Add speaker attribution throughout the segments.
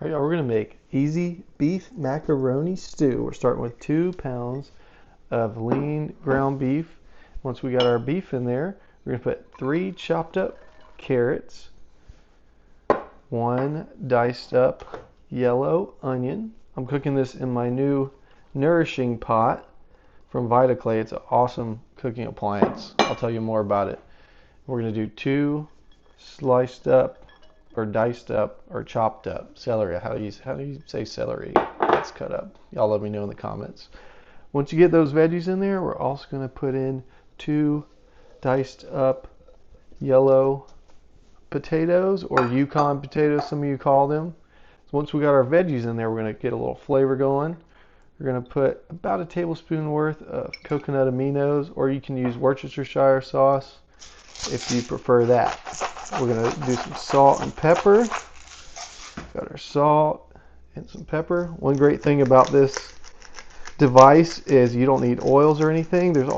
Speaker 1: All right, y'all, we're gonna make easy beef macaroni stew. We're starting with 2 pounds of lean ground beef. Once we got our beef in there, we're gonna put 3 chopped up carrots, 1 diced up yellow onion. I'm cooking this in my new nourishing pot from VitaClay. It's an awesome cooking appliance. I'll tell you more about it. We're gonna do 2 sliced up or diced up or chopped up celery. How do you say celery? That's cut up. Y'all let me know in the comments. Once you get those veggies in there, we're also going to put in 2 diced up yellow potatoes, or Yukon potatoes, some of you call them. So once we got our veggies in there, we're going to get a little flavor going. We're going to put about a tablespoon worth of coconut aminos, or you can use Worcestershire sauce if you prefer that. We're going to do some salt and pepper. Got our salt and some pepper. One great thing about this device is you don't need oils or anything. It's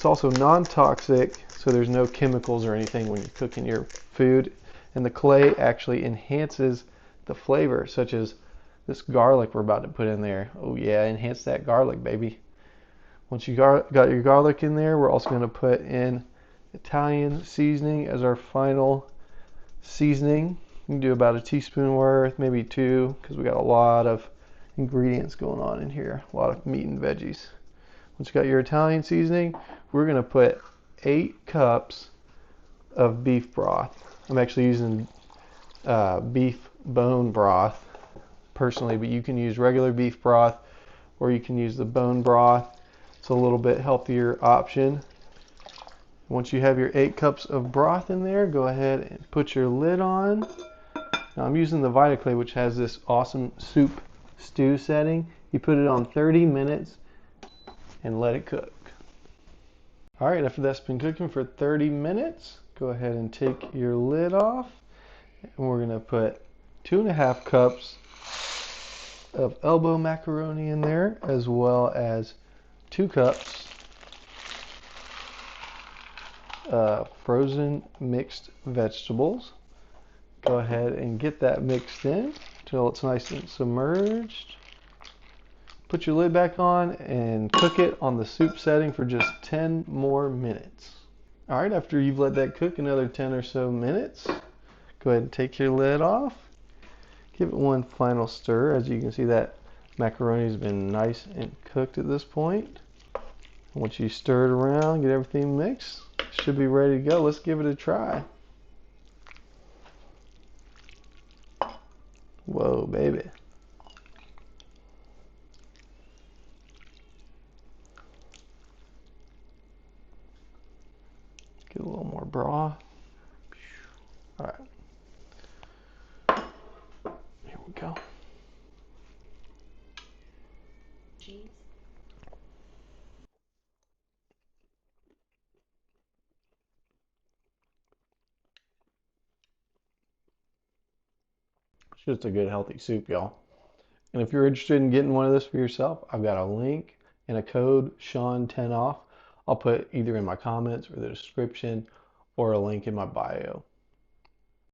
Speaker 1: also non-toxic, so there's no chemicals or anything when you're cooking your food. And the clay actually enhances the flavor, such as this garlic we're about to put in there. Oh yeah, enhance that garlic, baby. Once you got your garlic in there, we're also going to put in Italian seasoning as our final seasoning. You can do about a teaspoon worth, maybe 2, because we got a lot of ingredients going on in here, a lot of meat and veggies. Once you got your Italian seasoning, we're going to put 8 cups of beef broth. I'm actually using beef bone broth personally, but you can use regular beef broth or you can use the bone broth. It's a little bit healthier option. Once you have your 8 cups of broth in there, go ahead and put your lid on. Now I'm using the VitaClay, which has this awesome soup stew setting. You put it on 30 minutes and let it cook. All right, after that's been cooking for 30 minutes, go ahead and take your lid off. And we're gonna put 2.5 cups of elbow macaroni in there, as well as 2 cups frozen mixed vegetables. Go ahead and get that mixed in until it's nice and submerged. Put your lid back on and cook it on the soup setting for just 10 more minutes. All right, after you've let that cook another 10 or so minutes, go ahead and take your lid off. Give it one final stir. As you can see, that macaroni has been nice and cooked at this point. Once you stir it around, get everything mixed, it should be ready to go. Let's give it a try. Whoa, baby. Get a little more broth. All right. Here we go. Cheese. It's just a good, healthy soup, y'all. And if you're interested in getting one of this for yourself, I've got a link and a code, Sean10 off. I'll put either in my comments or the description or a link in my bio.